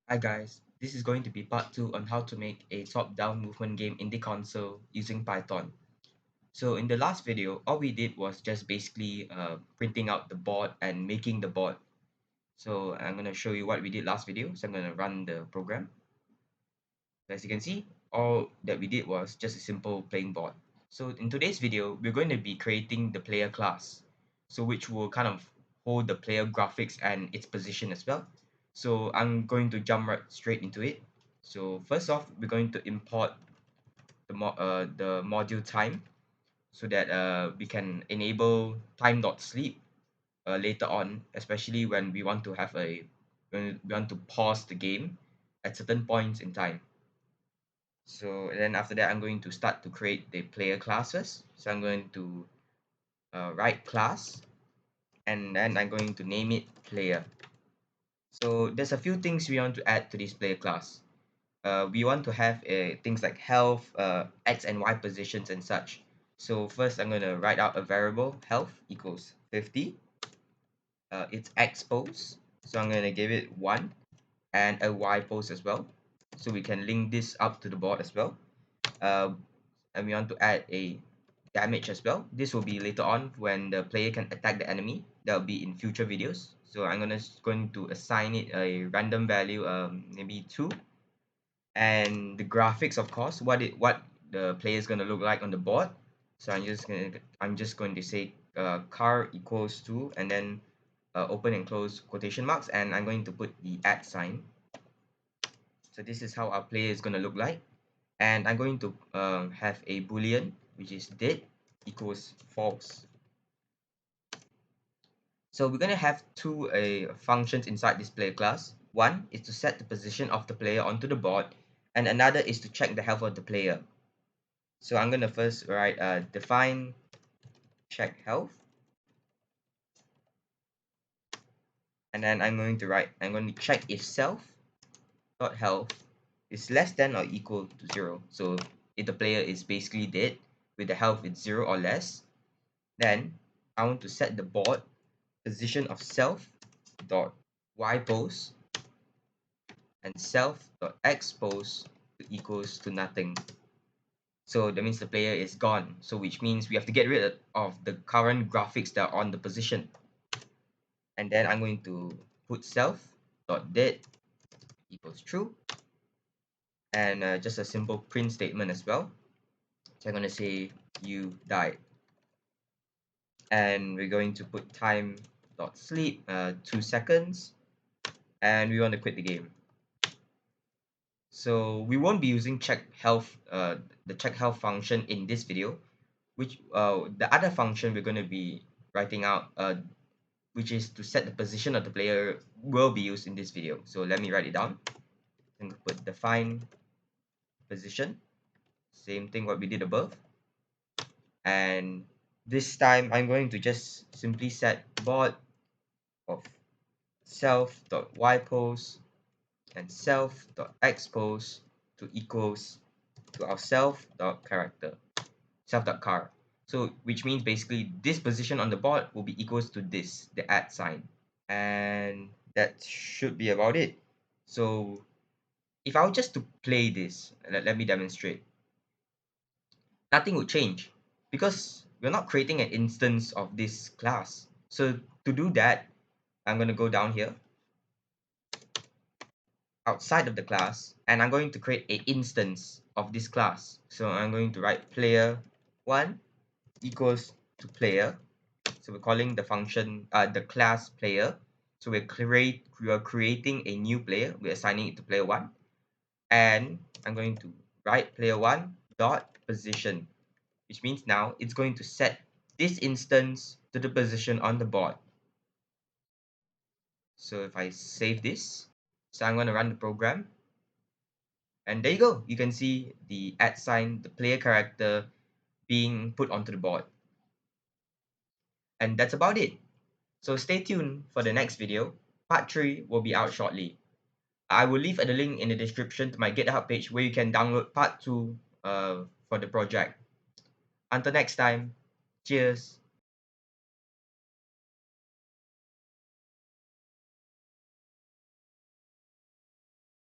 Hi guys, this is going to be part 2 on how to make a top-down movement game in the console using Python. So in the last video, all we did was just basically printing out the board and making the board. So I'm going to show you what we did last video. So I'm going to run the program. As you can see, all that we did was just a simple playing board. So in today's video, we're going to be creating the player class. So which will kind of hold the player graphics and its position as well. So I'm going to jump right straight into it. So first off, we're going to import the module time so that we can enable time.sleep later on, especially when we want to when we want to pause the game at certain points in time. So then after that, I'm going to start to create the player classes. So I'm going to write class, and then I'm going to name it player. So there's a few things we want to add to this player class. We want to have things like health, X and Y positions and such. So first I'm going to write out a variable health equals 50. It's X pose. So I'm going to give it 1 and a Y pose as well. So we can link this up to the board as well. Uh, and we want to add a damage as well. This will be later on when the player can attack the enemy. That will be in future videos. So I'm going to assign it a random value, maybe 2. And the graphics, of course, what the player is going to look like on the board. So I'm just going to say car equals to, and then open and close quotation marks, and I'm going to put the @ sign. So this is how our player is going to look like. And I'm going to have a boolean which is dead equals false. So we're going to have two functions inside this player class. One is to set the position of the player onto the board, and another is to check the health of the player. So I'm going to first write define check health, and then I'm going to check if self dot health is less than or equal to 0. So if the player is basically dead with the health is 0 or less, then I want to set the board position of self dot y pose and self dot x pose equals to nothing. So that means the player is gone. So which means we have to get rid of the current graphics that are on the position. And then I'm going to put self dot dead equals true, and just a simple print statement as well. So I'm going to say you died, and we're going to put time dot sleep 2 seconds, and we want to quit the game. So we won't be using the check health function in this video, which the other function we're going to be writing out, which is to set the position of the player, will be used in this video. So let me write it down and put define position, same thing what we did above. And this time I'm going to just simply set board of self.y pose and self.x pose to equals to our self.car. So which means basically this position on the board will be equals to this, the @ sign. And that should be about it. So if I were just to play this, let me demonstrate. Nothing would change because we're not creating an instance of this class. So to do that, I'm going to go down here outside of the class, and I'm going to create an instance of this class. So I'm going to write player1 equals to player. So we're calling the function the class player. So we are creating a new player. We're assigning it to player1, and I'm going to write player1 dot position, which means now it's going to set this instance to the position on the board. So if I save this, so I'm going to run the program, and there you go. You can see the @ sign, the player character being put onto the board. And that's about it. So stay tuned for the next video. Part 3 will be out shortly. I will leave a link in the description to my GitHub page where you can download part 2 for the project. Until next time, cheers.